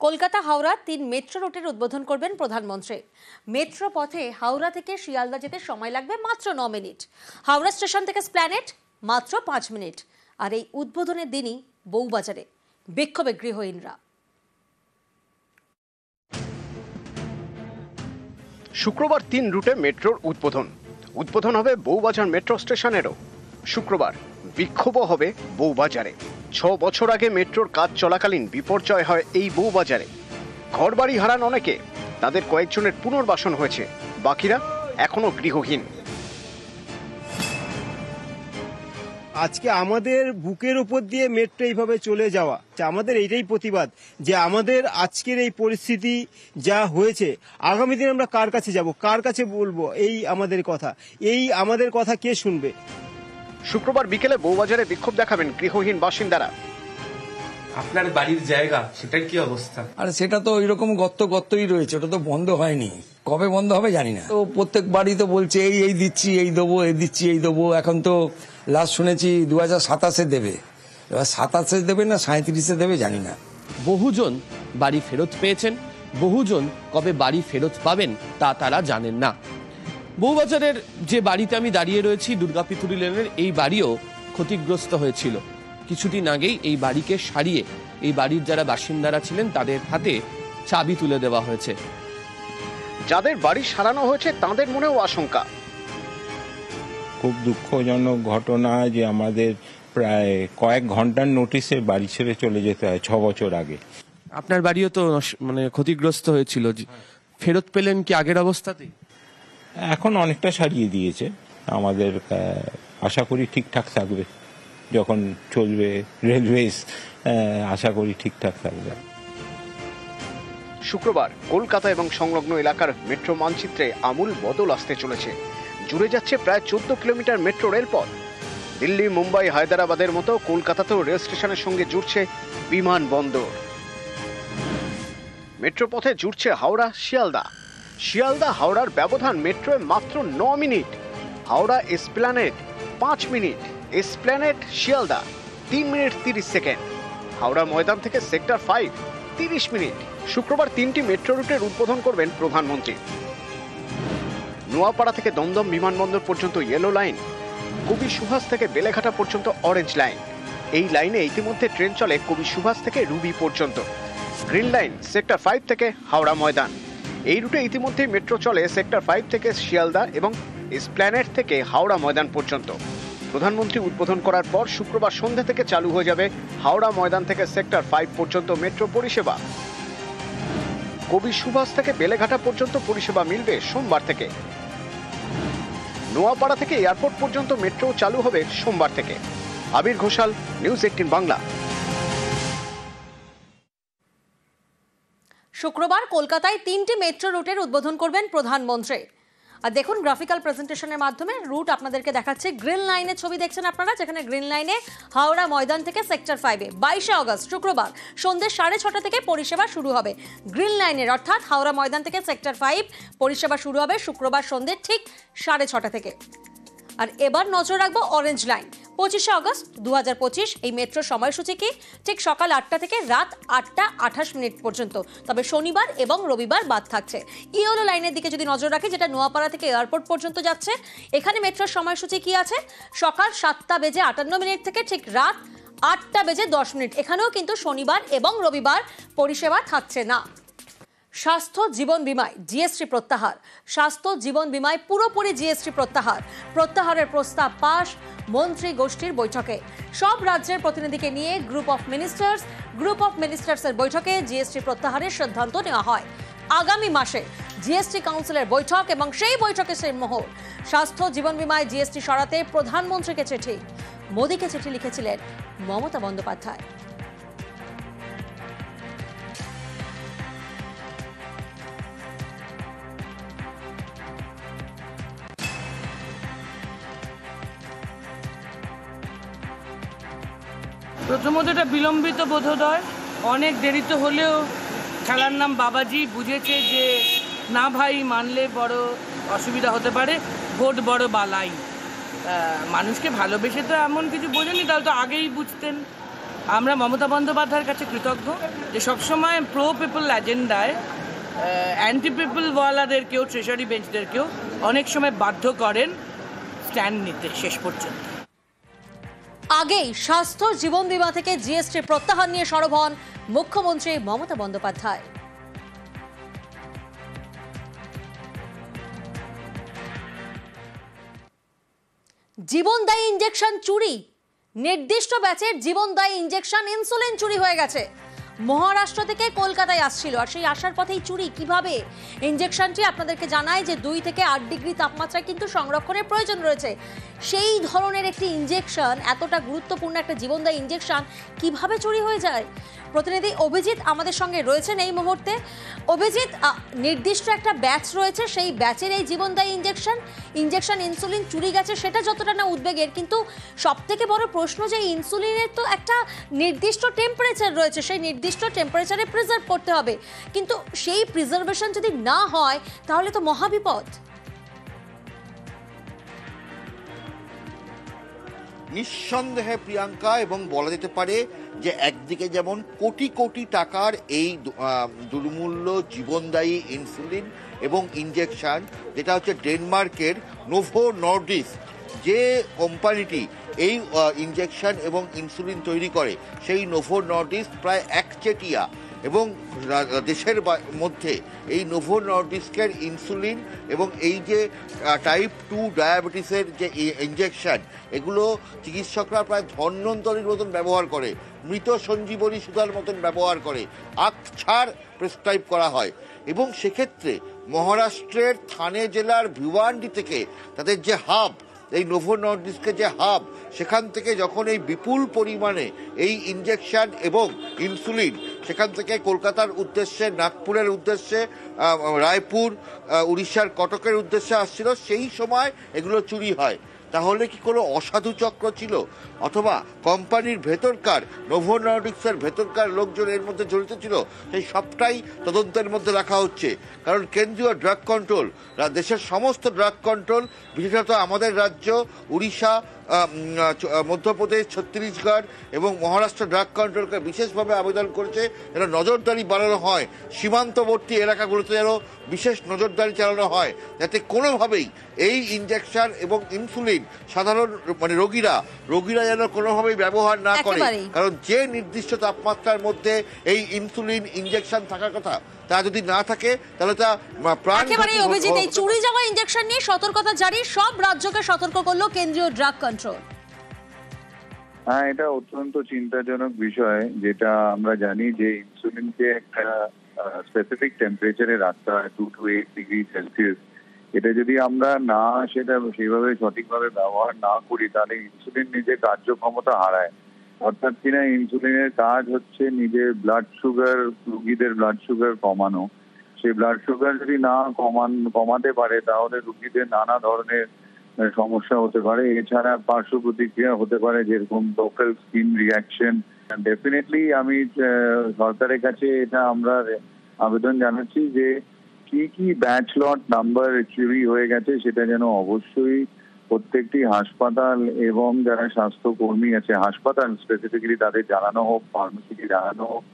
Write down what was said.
Kolkata Howrah ৩ metro রুটের উদ্বোধন করবেন প্রধানমন্ত্রী। মেট্রো পথে হাওড়া থেকে শিয়ালদা যেতে সময় লাগবে মাত্র ৯ মিনিট। হাওড়া স্টেশন থেকে এসপ্ল্যানেড মাত্র ৫ মিনিট। আর এই উদ্বোধনের দিনই বউবাজারে বিক্ষোভে গৃহহীনরা। শুক্রবার ৩ রুটে মেট্রোর উদ্বোধন হবে বউবাজার মেট্রো স্টেশনেরও। শুক্রবার বিক্ষোভও হবে বউবাজারে। ৬ বছর আগে মেট্রোর কাজ চলাকালীন বিপর্যয় হয় এই বউবাজারে। ঘরবাড়ি হারান অনেকে, তাদের কয়েকজনের পুনর্বাসন হয়েছে, বাকিরা এখনো গৃহহীন। আজকে আমাদের বুকের উপর দিয়ে মেট্রো এইভাবে চলে যাওয়া, আমাদের এইটাই প্রতিবাদ যে আমাদের আজকের এই পরিস্থিতি যা হয়েছে, আগামী দিনে আমরা কার কাছে যাব, কার কাছে বলবো এই আমাদের কথা কে শুনবে? শুক্রবার বিকেলে বউবাজারে বিক্ষোভ দেখাবেন গৃহহীন বাসিন্দারা। আপনার বাড়ির জায়গা, সেটার কি অবস্থা? আর সেটা তো ওইরকম গর্তই রয়েছে, ওটা তো বন্ধ হয়নি। কবে বন্ধ হবে জানি না। তো প্রত্যেক বাড়ি তো বলছে এই দিচ্ছি, এই দেবো, এই দিচ্ছি, এই দেবো। এখন তো লাস্ট শুনেছি 2027-এ দেবে। এবার 27-এ দেবে না 37-এ দেবে জানি না। বহুজন বাড়ি ফেরত পেয়েছেন, বহুজন কবে বাড়ি ফেরত পাবেন তা তারা জানেন না। বউবাজারের যে বাড়িতে আমি দাঁড়িয়ে রয়েছি, দুর্গাপিতুরি লেনের, এই বাড়িও ক্ষতিগ্রস্ত হয়েছিল। কিছুদিন আগেই এই বাড়িকে সারিয়ে এই বাড়ির যারা বাসিন্দারা ছিলেন তাদের হাতে চাবি তুলে দেওয়া হয়েছে। যাদের বাড়ি সারানো হয়েছে তাদের মনেও আশঙ্কা। খুব দুঃখজনক ঘটনা যে আমাদের প্রায় কয়েক ঘন্টার নোটিশে বাড়ি ছেড়ে চলে যেতে হয় ৬ বছর আগে। আপনার বাড়িও তো ক্ষতিগ্রস্ত হয়েছিল, ফেরত পেলেন কি আগের অবস্থাতেই? এখন অনেকটা সারিয়ে দিয়েছে, আমাদের আশা করি ঠিকঠাক থাকবে। যখন চলবে রেলওয়েজ, আশা করি ঠিকঠাক থাকবে। শুক্রবার কলকাতা এবং সংলগ্ন এলাকার মেট্রো মানচিত্রে আমূল বদল আসতে চলেছে। জুড়ে যাচ্ছে প্রায় 14 কিলোমিটার মেট্রো রেলপথ। দিল্লি, মুম্বাই, হায়দ্রাবাদের মতো কলকাতাতেও রেল স্টেশনের সঙ্গে জুড়ছে বিমানবন্দর। মেট্রো পথে জুড়ছে হাওড়া শিয়ালদা হাওড়ার ব্যবধান মেট্রোয় মাত্র ৯ minute. Howrah Esplanade ৫ minute, Esplanade Sealdah ৩ minute ৩০ second, Howrah Maidan থেকে সেক্টর 5 ৩০ মিনিট। শুক্রবার 3টি মেট্রো রুটের উদ্বোধন করবেন প্রধানমন্ত্রী। নোয়াপাড়া থেকে দমদম বিমানবন্দর পর্যন্ত ইয়েলো লাইন, কবি সুভাষ থেকে বেলেঘাটা পর্যন্ত অরেঞ্জ লাইন। এই লাইনে ইতিমধ্যে ট্রেন চলে কবি সুভাষ থেকে রুবি পর্যন্ত। গ্রিন লাইন সেক্টর 5 থেকে হাওড়া ময়দান। এই রুটে ইতিমধ্যে মেট্রো চলে সেক্টর 5 থেকে শিয়ালদা এবং এসপ্ল্যানেড থেকে হাওড়া ময়দান পর্যন্ত। প্রধানমন্ত্রী উদ্বোধন করার পর শুক্রবার সন্ধ্যা থেকে চালু হয়ে যাবে হাওড়া ময়দান থেকে সেক্টর 5 পর্যন্ত মেট্রো পরিষেবা। কবি সুভাষ থেকে বেলেঘাটা পর্যন্ত পরিষেবা মিলবে সোমবার থেকে। নোয়াপাড়া থেকে এয়ারপোর্ট পর্যন্ত মেট্রো চালু হবে সোমবার থেকে। আবির ঘোষাল, নিউজ 18 বাংলা। শুক্রবার কলকাতায় 3টি মেট্রো রুটের উদ্বোধন করবেন প্রধানমন্ত্রী। আর দেখুন গ্রাফিক্যাল প্রেজেন্টেশনের মাধ্যমে রুট আপনাদেরকে দেখাচ্ছে। গ্রিন লাইনের ছবি দেখছেন আপনারা, যেখানে গ্রিন লাইনে হাওড়া ময়দান থেকে সেক্টর 5-এ 22শে আগস্ট শুক্রবার সন্ধ্যে 6:30 থেকে পরিষেবা শুরু হবে। গ্রিন লাইনের অর্থাৎ হাওড়া ময়দান থেকে সেক্টর 5 পরিষেবা শুরু হবে শুক্রবার সন্ধ্যে ঠিক 6:30 থেকে। আর এবার নজর রাখবো অরেঞ্জ লাইন। 25শে আগস্ট 2025 এই মেট্রোর সময়সূচি কি? ঠিক সকাল 8টা থেকে রাত 8:28 পর্যন্ত, তবে শনিবার এবং রবিবার বাদ থাকছে। ইয়েলো লাইনের দিকে যদি নজর রাখি, যেটা নোয়াপাড়া থেকে এয়ারপোর্ট পর্যন্ত যাচ্ছে, এখানে মেট্রোর সময়সূচি কি আছে? সকাল 7:58 থেকে ঠিক রাত 8:10। এখানেও কিন্তু শনিবার এবং রবিবার পরিষেবা থাকছে না। স্বাস্থ্য জীবন বীমায় জিএসটি প্রত্যাহার। স্বাস্থ্য জীবন বীমায় পুরোপুরি জিএসটি প্রত্যাহারের প্রস্তাব পাশ মন্ত্রী গোষ্ঠীর বৈঠকে। সব রাজ্যের প্রতিনিধিকে নিয়ে গ্রুপ অফ মিনিস্টার্সের বৈঠকে জিএসটি প্রত্যাহারের সিদ্ধান্ত নেওয়া হয়। আগামী মাসে জিএসটি কাউন্সিলের বৈঠক এবং সেই বৈঠকে সেই মোহর। স্বাস্থ্য জীবন বীমায় জিএসটি সরাতে প্রধানমন্ত্রীকে চিঠি। মোদীকে চিঠি লিখেছিলেন মমতা বন্দ্যোপাধ্যায়। প্রথমত এটা বিলম্বিত বোধোদয়, অনেক দেরিতে হলেও খেলার নাম বাবাজি বুঝেছে যে না ভাই, মানলে বড় অসুবিধা হতে পারে, ভোট বড় বালাই। মানুষকে ভালোবেসে তো এমন কিছু বোঝেনি, তাহলে তো আগেই বুঝতেন। আমরা মমতা বন্দ্যোপাধ্যায়ের কাছে কৃতজ্ঞ যে সবসময় প্রো পিপল এজেন্ডায় অ্যান্টি পিপল ওয়ালাদেরকেও ট্রেজারি বেঞ্চদেরকেও অনেক সময় বাধ্য করেন স্ট্যান্ড নিতে শেষ পর্যন্ত। আগেই স্বাস্থ্য জীবন বীমা থেকে জিএসটি প্রত্যাহার নিয়ে সরব হন মুখ্যমন্ত্রী মমতা বন্দ্যোপাধ্যায়। জীবনদায়ী ইনজেকশন চুরি, নির্দিষ্ট ব্যাচের জীবনদায়ী ইনজেকশন ইনসুলিন চুরি হয়ে গেছে। মহারাষ্ট্র থেকে কলকাতায় আসছিল, আর সেই আসার পথেই চুরি। কিভাবে? ইনজেকশনটি আপনাদেরকে জানায় যে 2 থেকে 8 ডিগ্রি তাপমাত্রায় কিন্তু সংরক্ষণের প্রয়োজন রয়েছে। সেই ধরনের একটি ইনজেকশন, এতটা গুরুত্বপূর্ণ একটা জীবনদায়ী ইনজেকশন কিভাবে চুরি হয়ে যায়? প্রতিনিধি অভিজিৎ আমাদের সঙ্গে রয়েছেন এই মুহূর্তে। অভিজিৎ, নির্দিষ্ট একটা ব্যাচ রয়েছে, সেই ব্যাচের এই জীবনদায়ী ইনজেকশন ইনসুলিন চুরি গেছে, সেটা যতটা না উদ্বেগের, কিন্তু সব থেকে বড় প্রশ্ন যে ইনসুলিনের তো একটা নির্দিষ্ট টেম্পারেচার রয়েছে, সেই নির্দিষ্ট টেম্পারেচারে প্রিজার্ভ করতে হবে, কিন্তু সেই প্রিজার্ভেশন যদি না হয় তাহলে তো মহাবিপদ। নিঃসন্দেহে প্রিয়াঙ্কা, এবং বলা যেতে পারে যে একদিকে যেমন কোটি কোটি টাকার এই দুর্মূল্য জীবনদায়ী ইনসুলিন এবং ইনজেকশন, যেটা হচ্ছে ডেনমার্কের নোভো নর্ডিস্ক, যে কোম্পানিটি এই ইনজেকশন এবং ইনসুলিন তৈরি করে, সেই নোভো নর্ডিস্ক প্রায় একচেটিয়া, এবং দেশের মধ্যে এই নোভো নর্ডিস্কের ইনসুলিন এবং এই যে টাইপ 2 ডায়াবেটিসের যে ইনজেকশন, এগুলো চিকিৎসকরা প্রায় ধন্বন্তরীর মতন ব্যবহার করে, মৃত সঞ্জীবনী সুধার মতন ব্যবহার করে, আকছাড় প্রেসক্রাইব করা হয়। এবং সেক্ষেত্রে মহারাষ্ট্রের থানে জেলার ভিওয়ান্ডি থেকে তাদের যে হাব, এই নোভো নর্ডিস্কের যে হাব, সেখান থেকে যখন এই বিপুল পরিমাণে এই ইনজেকশন এবং ইনসুলিন সেখান থেকে কলকাতার উদ্দেশ্যে, নাগপুরের উদ্দেশ্যে, রায়পুর, উড়িষ্যার কটকের উদ্দেশ্যে আসছিল, সেই সময় এগুলো চুরি হয়। তাহলে কি কোনো অসাধু চক্র ছিল, অথবা কোম্পানির ভেতরকার, নোভো নর্ডিক্সের ভেতরকার লোকজন এর মধ্যে জড়িত ছিল? সেই সবটাই তদন্তের মধ্যে রাখা হচ্ছে। কারণ কেন্দ্রীয় ড্রাগ কন্ট্রোল, দেশের সমস্ত ড্রাগ কন্ট্রোল, বিশেষত আমাদের রাজ্য উড়িষ্যা, মধ্যপ্রদেশ, ছত্তিশগড় এবং মহারাষ্ট্র ড্রাগ কন্ট্রোলকে বিশেষভাবে আবেদন করেছে যেন নজরদারি বাড়ানো হয়, সীমান্তবর্তী এলাকাগুলোতে যেন বিশেষ নজরদারি চালানো হয়, যাতে কোনোভাবেই এই ইনজেকশন এবং ইনসুলিন সাধারণ রোগীরা যেন কোনোভাবেই ব্যবহার না করে। কারণ যে নির্দিষ্ট তাপমাত্রার মধ্যে এই ইনসুলিন ইনজেকশন থাকার কথা, তা যদি না থাকে তাহলে তা প্রাণ। একেবারে অভিজিৎ, এই চুরি যাওয়া ইনজেকশন নিয়ে সতর্কতা জারি, সব রাজ্যকে সতর্ক করলো কেন্দ্রীয় ড্রাগ কন্ট্রোল। হ্যাঁ, এটা অত্যন্ত চিন্তাজনক বিষয়। যেটা আমরা জানি যে ইনসুলিনকে একটা স্পেসিফিক টেম্পারেচারে রাখতে হয়, 2 to 8 ডিগ্রি সেলসিয়াস। এটা যদি আমরা সেটা সেইভাবে সঠিকভাবে ব্যবহার না করি, তাহলে ইনসুলিন নিজের কার্যক্ষমতা হারায়। অর্থাৎ কিনা ইনসুলিনের কাজ হচ্ছে নিজের ব্লাড সুগার, রুগীদের ব্লাড সুগার কমানো। সেই ব্লাড সুগার যদি না কমাতে পারে, তাহলে রুগীদের নানা ধরনের সমস্যা হতে পারে। এছাড়া পার্শ্ব প্রতিক্রিয়া হতে পারে, যেরকম লোকাল স্কিন রিয়াকশন। ডেফিনেটলি আমি সরকারের কাছে এটা আমরা আবেদন জানাচ্ছি যে কি ব্যাচ লট নাম্বার চুরি হয়ে গেছে, সেটা যেন অবশ্যই প্রত্যেকটি হাসপাতাল এবং যারা স্বাস্থ্যকর্মী আছে, হাসপাতাল স্পেসিফিক্যালি, তাদের জানানো হোক, ফার্মেসিকে জানানো হোক।